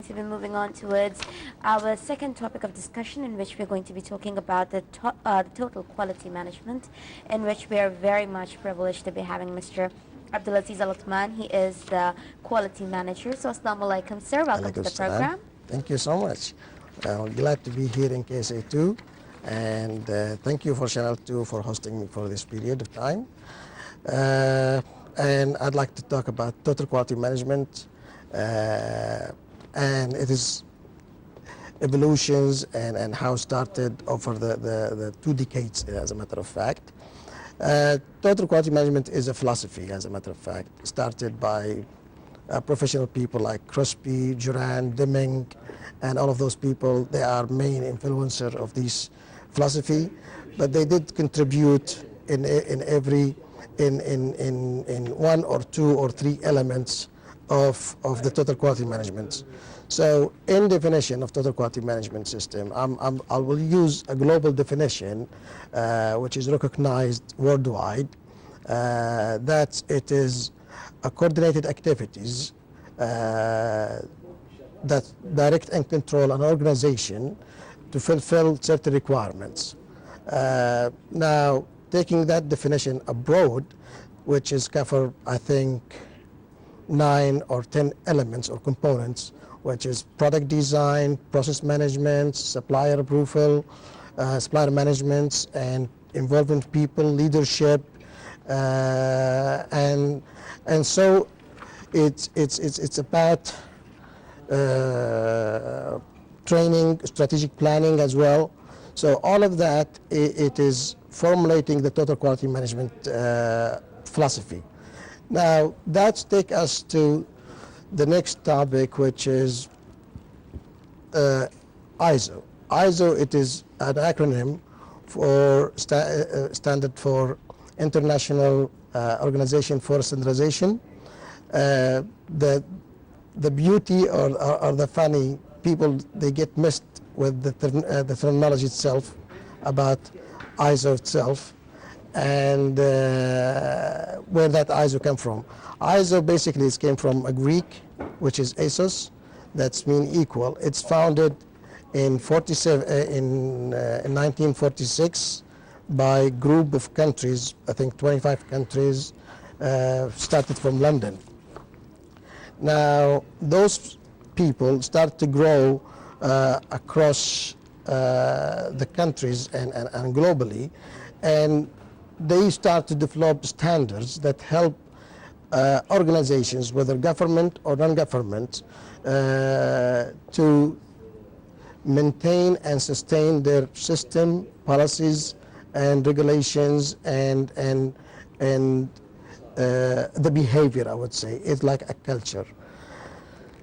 to be moving on towards our second topic of discussion, in which we're going to be talking about the total quality management, in which we are very much privileged to be having Mr. AlOthman. He is the quality manager. So assalamu alaikum, sir. Welcome to the program. Thank you so much. I'm glad to be here in KSA 2, and thank you for Channel 2 for hosting me for this period of time. And I'd like to talk about total quality management, and it is evolutions and how it started over the 2 decades, as a matter of fact. Total quality management is a philosophy, as a matter of fact, started by professional people like Crosby, Duran, Deming, and all of those people. They are main influencer of this philosophy, but they did contribute in one or 2 or 3 elements of the total quality management. So in definition of total quality management system, I will use a global definition which is recognized worldwide, that it is a coordinated activities that direct and control an organization to fulfill certain requirements. Now, taking that definition abroad, which is cover, I think, 9 or 10 elements or components, which is product design, process management, supplier approval, supplier management, and involvement people, leadership, and so it's about training, strategic planning as well. So all of that, it is formulating the total quality management philosophy. Now that takes us to the next topic, which is ISO. ISO, it is an acronym for standard for International Organization for Standardization. The beauty or the funny, people, they get missed with the terminology itself about ISO itself, and where that ISO came from. ISO basically came from a Greek, which is ASOS, that's mean equal. It's founded in 1946 by a group of countries, I think 25 countries, started from London. Now, those people start to grow across the countries and globally, and they start to develop standards that help organizations, whether government or non-government, to maintain and sustain their system, policies, and regulations, and the behavior, I would say. It's like a culture.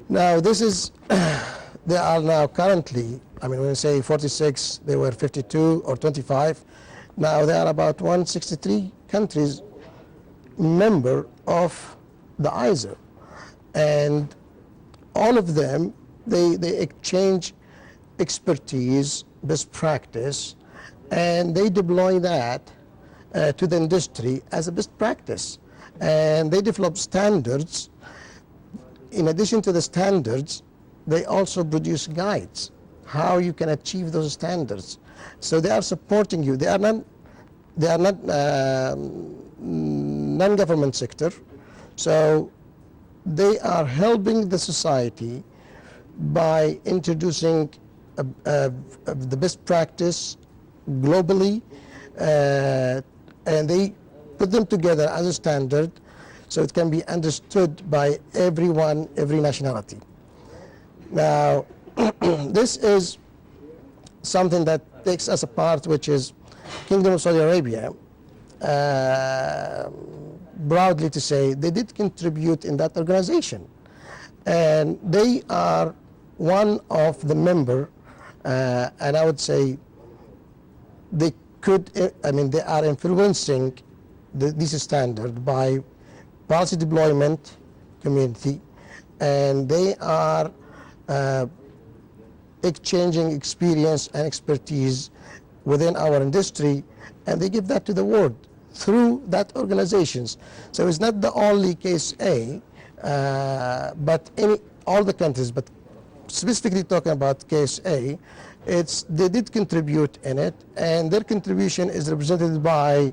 Now, this is, they are now currently, I mean, when you say 46, they were 52 or 25. Now there are about 163 countries member of the ISO. And all of them, they exchange expertise, best practice, and they deploy that to the industry as a best practice. And they develop standards. In addition to the standards, they also produce guides, how you can achieve those standards. So they are supporting you. They are not non-government sector. So they are helping the society by introducing the best practice globally, and they put them together as a standard so it can be understood by everyone, every nationality. Now, this is something that takes us apart, which is Kingdom of Saudi Arabia, proudly to say they did contribute in that organization, and they are one of the member, and I would say they could, I mean, they are influencing this standard by policy deployment community, and they are exchanging experience and expertise within our industry, and they give that to the world through that organizations. So it's not the only KSA, but all the countries, but specifically talking about KSA, they did contribute in it, and their contribution is represented by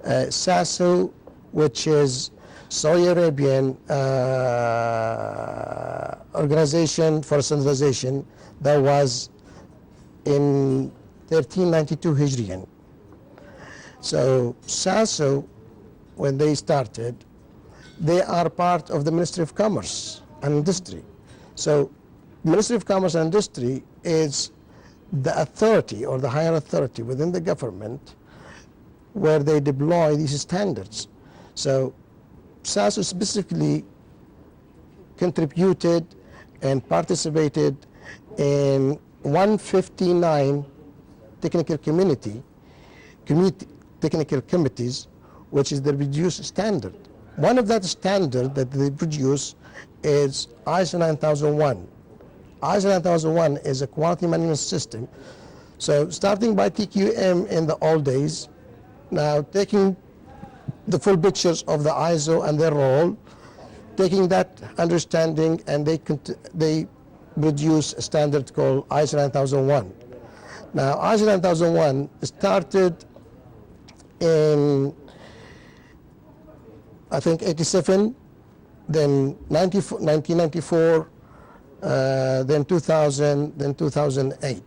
SASO, which is Saudi Arabian organization for standardization that was in 1392 Hijrian. So SASO, when they started, they are part of the Ministry of Commerce and Industry. So Ministry of Commerce and Industry is the authority or the higher authority within the government where they deploy these standards. So SASO specifically contributed and participated in 159 technical technical committees, which is the produced standard. One of that standard that they produce is ISO 9001. ISO 9001 is a quality management system. So starting by TQM in the old days, now taking the full pictures of the ISO and their role, taking that understanding, and they produce a standard called ISO 9001. Now ISO 9001 started in, I think, 87, then 1994, then 2000, then 2008.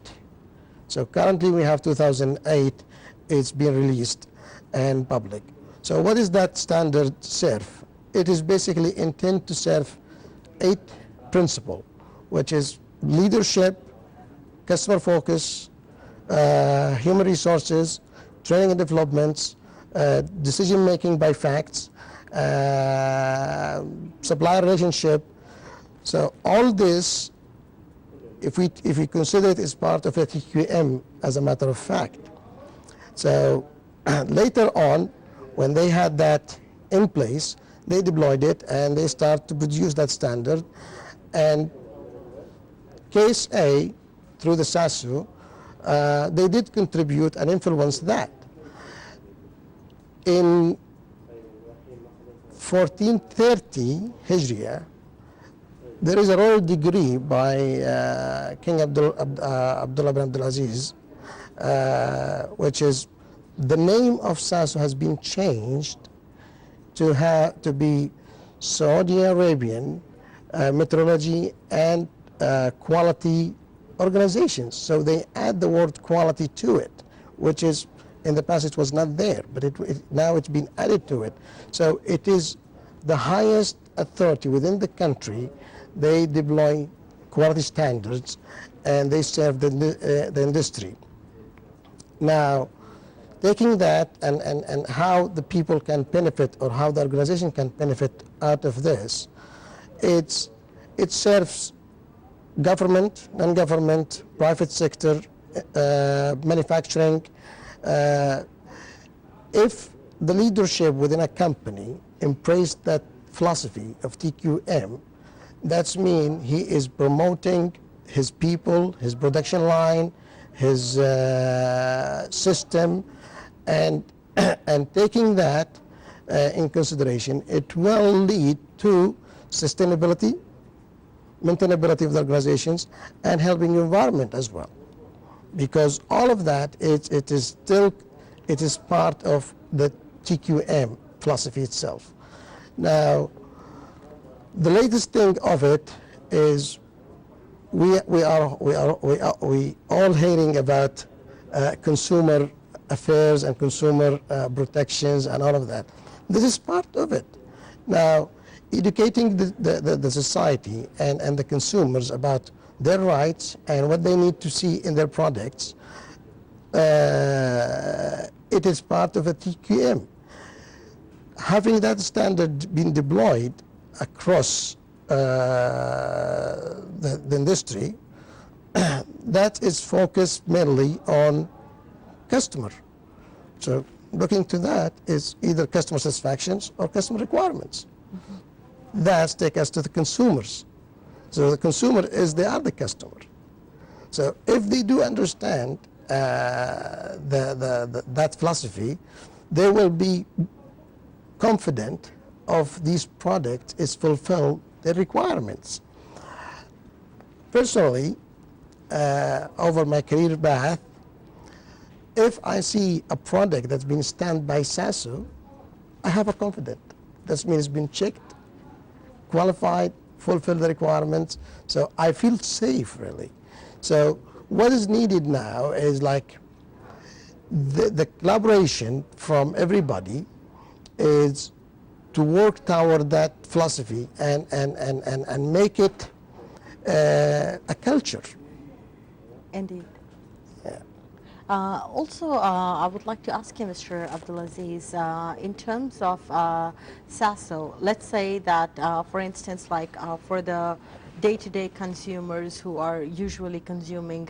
So currently we have 2008, it's been released and public. So what is that standard serve? It is basically intended to serve 8 principles, which is leadership, customer focus, human resources, training and developments, decision making by facts, supplier relationship. So all this, if we consider it as part of a TQM, as a matter of fact. So later on, when they had that in place, they deployed it and they start to produce that standard. And KSA, through the SASO, they did contribute and influence that. In 1430 Hijriya, there is a royal decree by King Abdullah bin Abdulaziz, which is the name of SASO has been changed to be Saudi Arabian Metrology and Quality Organizations. So they add the word quality to it, which is, in the past it was not there, but now it's been added to it. So it is the highest authority within the country. They deploy quality standards and they serve the industry. Now, taking that and how the people can benefit, or how the organization can benefit out of this, it serves government, non-government, private sector, manufacturing. If the leadership within a company embraced that philosophy of TQM, that's mean he is promoting his people, his production line, his system, and taking that in consideration, it will lead to sustainability, maintainability of the organizations, and helping the environment as well. Because all of that, it is part of the TQM philosophy itself. Now, the latest thing of it is we all hearing about consumer affairs and consumer protections and all of that. This is part of it. Now, educating the society and the consumers about their rights and what they need to see in their products, it is part of a TQM. Having that standard been deployed across the industry, that is focused mainly on customer. So looking to that is either customer satisfactions or customer requirements. Mm-hmm. That takes us to the consumers. So the consumer they are the customer. So if they do understand that philosophy, they will be confident of these products is fulfill their requirements. personally, over my career path, if I see a product that's been stamped by SASO, I have a confidence. That means it's been checked, qualified, fulfill the requirements, so I feel safe really. So what is needed now is like the collaboration from everybody is to work toward that philosophy and make it a culture. Indeed. Yeah. Also, I would like to ask you, Mr. Abdulaziz, in terms of SASO, let's say that, for instance, like for the day-to-day consumers who are usually consuming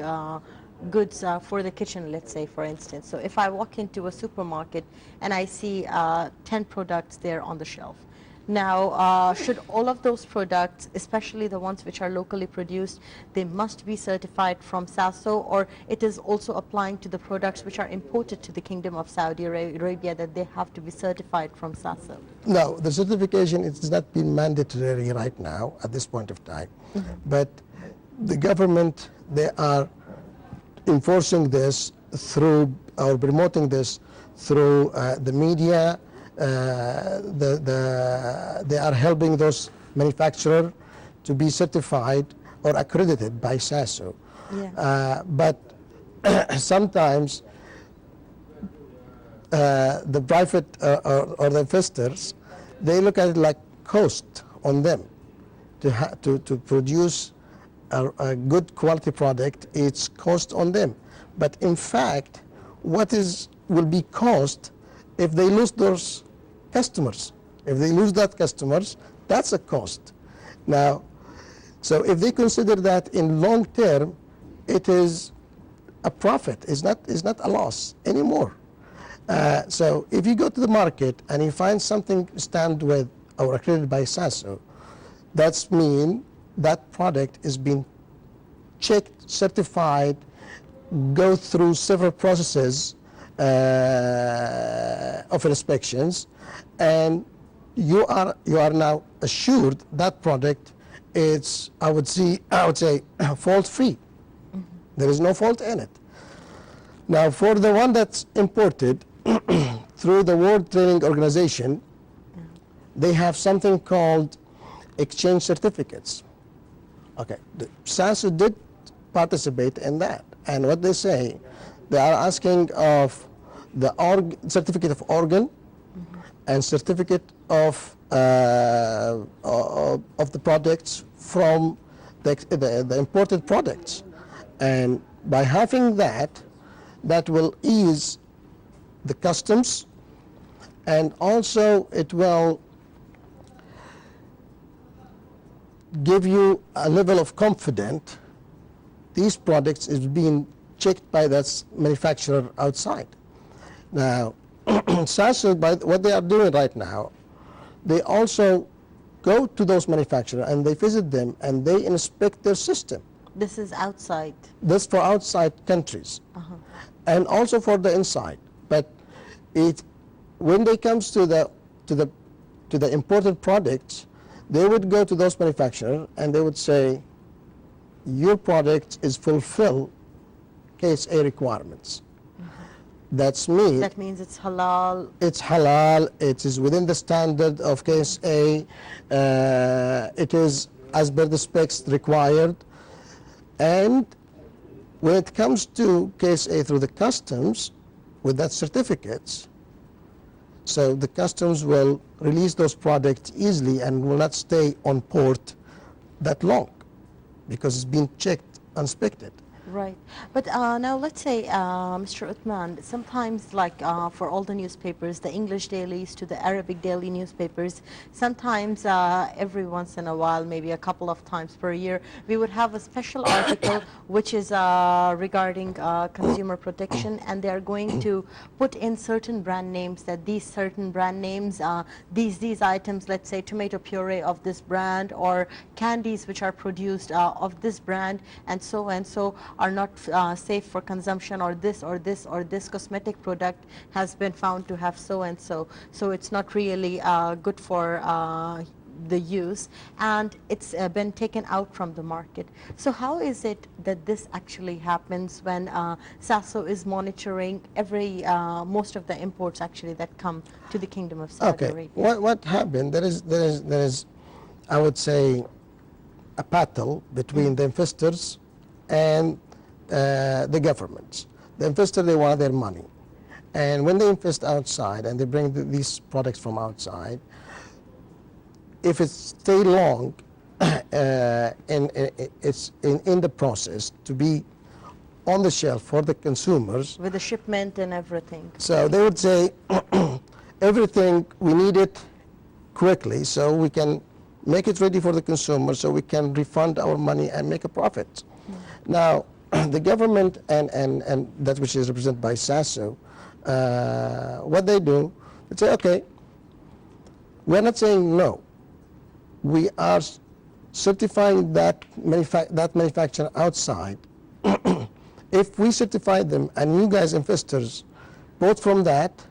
goods for the kitchen, let's say, for instance. So if I walk into a supermarket and I see 10 products there on the shelf, now, should all of those products, especially the ones which are locally produced, they must be certified from SASO, or it is also applying to the products which are imported to the Kingdom of Saudi Arabia that they have to be certified from SASO? No, the certification is not being mandatory right now at this point of time. Mm-hmm. But the government, they are enforcing this through, or promoting this through the media. They are helping those manufacturers to be certified or accredited by SASO. Yeah. But sometimes the private or the investors, they look at it like cost on them to produce a good quality product. It's cost on them. But in fact, what will be cost if they lose those customers? If they lose that customers, that's a cost. Now, so if they consider that in long term, it is a profit, it's not a loss anymore. So if you go to the market and you find something stamped with or accredited by SASO, that's mean that product is being checked, certified, go through several processes of inspections, and you are now assured that product is, I would say fault free. Mm-hmm. There is no fault in it. Now for the one that's imported through the World Training Organization, they have something called exchange certificates. Okay, the SASO did participate in that, and what they say, they are asking of the certificate of organ, mm-hmm. and certificate of the products from the imported products, and by having that will ease the customs, and also it will give you a level of confidence these products is being checked by that manufacturer outside. Now, SASO, by what they are doing right now, they also go to those manufacturers and they visit them and they inspect their system. This is outside? This for outside countries, uh-huh. and also for the inside. But when they comes to the imported products, they would go to those manufacturers and they would say, your product is fulfill KSA requirements. Mm-hmm. That means it's halal. It's halal. It is within the standard of KSA. It is as per the specs required. And when it comes to KSA through the customs, with that certificates, so the customs will release those products easily and will not stay on port that long, because it's been checked, inspected. Right. But now let's say, Mr. Uthman, sometimes like for all the newspapers, the English dailies to the Arabic daily newspapers, sometimes every once in a while, maybe a couple of times per year, we would have a special article which is regarding consumer protection, and they are going to put in certain brand names, that these certain brand names, these items, let's say tomato puree of this brand, or candies which are produced of this brand, and so are not safe for consumption, or this cosmetic product has been found to have so and so. So it's not really good for the use, and it's been taken out from the market. So how is it that this actually happens when SASO is monitoring most of the imports actually that come to the Kingdom of Saudi Arabia? What happened? There is, I would say, a battle between the investors and the governments. The investor, they want their money. And when they invest outside and they bring these products from outside, if it stay long, it's in the process to be on the shelf for the consumers. With the shipment and everything. So they would say, everything, we need it quickly so we can make it ready for the consumer so we can refund our money and make a profit. Now, the government and that which is represented by SASO, what they do, they say, okay, we're not saying no. We are certifying that manufacturer outside. If we certify them and you guys investors bought from that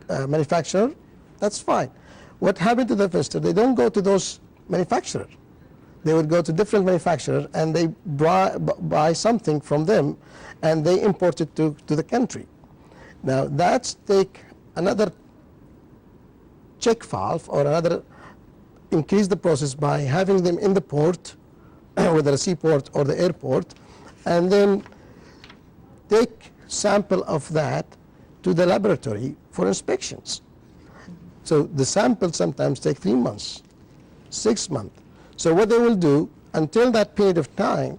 manufacturer, that's fine. What happened to the investor? They don't go to those manufacturers. They would go to different manufacturers and they buy something from them and they import it to the country. Now that's take another check valve or another increase the process by having them in the port, whether a seaport or the airport, and then take sample of that to the laboratory for inspections. So the samples sometimes take 3 months, 6 months. So what they will do until that period of time,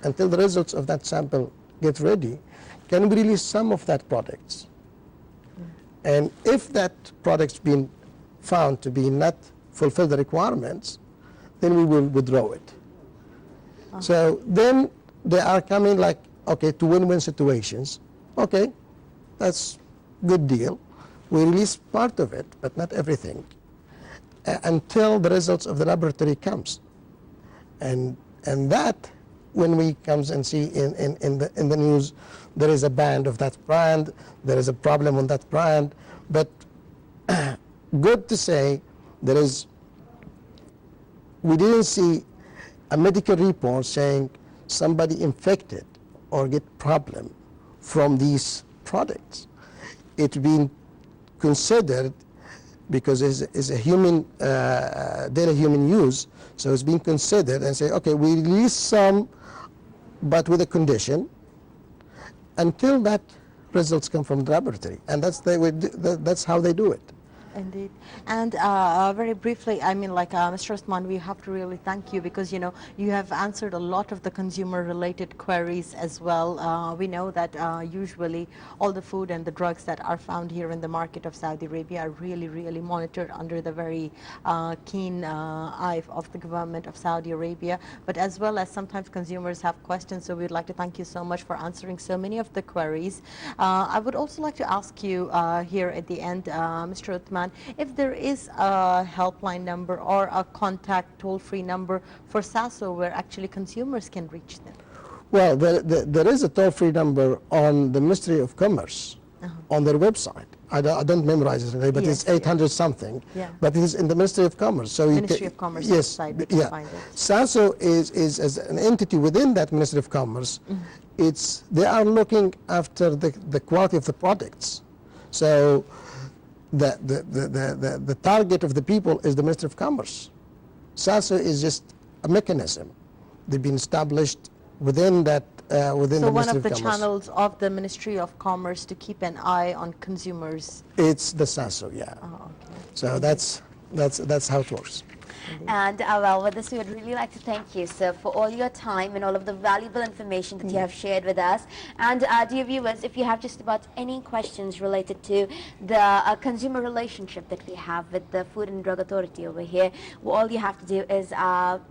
until the results of that sample get ready, can we release some of that products? And if that product's been found to be not fulfill the requirements, then we will withdraw it. So then they are coming like, okay, to win-win situations. Okay, that's good deal. We release part of it, but not everything, until the results of the laboratory comes. And that, when we comes and see in the news, there is a ban of that brand, there is a problem on that brand, but good to say, we didn't see a medical report saying somebody infected or get problem from these products. It's been considered, because it's a human, daily human use, so it's being considered and say, okay, we release some, but with a condition, until that results come from the laboratory, and that's how they do it. Indeed. And very briefly, I mean, like Mr. Othman, we have to really thank you because, you know, you have answered a lot of the consumer-related queries as well. We know that usually all the food and the drugs that are found here in the market of Saudi Arabia are really, really monitored under the very keen eye of the government of Saudi Arabia. But as well as sometimes consumers have questions, so we'd like to thank you so much for answering so many of the queries. I would also like to ask you here at the end, Mr. Othman, if there is a helpline number or a contact toll-free number for SASO where actually consumers can reach them. Well, there is a toll-free number on the Ministry of Commerce on their website. I don't memorize it today, but Yes, it's 800 something. Yeah. But it is in the Ministry of Commerce. So Ministry of Commerce yes, website, we can find it. SASO is as an entity within that Ministry of Commerce. They are looking after the quality of the products. So the target of the people is the Ministry of Commerce. SASO is just a mechanism. They've been established within that within the Ministry of Commerce. So one of the channels of the Ministry of Commerce to keep an eye on consumers. It's the SASO, yeah. Oh, okay. So that's how it works. And well, with this, we would really like to thank you, sir, for all your time and all of the valuable information that you have shared with us. And dear viewers, if you have just about any questions related to the consumer relationship that we have with the Food and Drug Authority over here, well, all you have to do is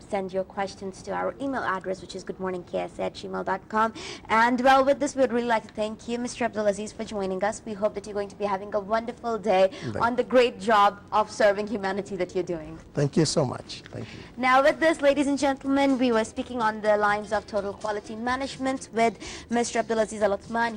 send your questions to our email address, which is goodmorningksa@gmail.com. And well, with this, we would really like to thank you, Mr. Abdulaziz, for joining us. We hope that you're going to be having a wonderful day on the great job of serving humanity that you're doing. Thank you so much. Thank you. Now with this, ladies and gentlemen, we were speaking on the lines of total quality management with Mr. Abdulaziz AlOthman.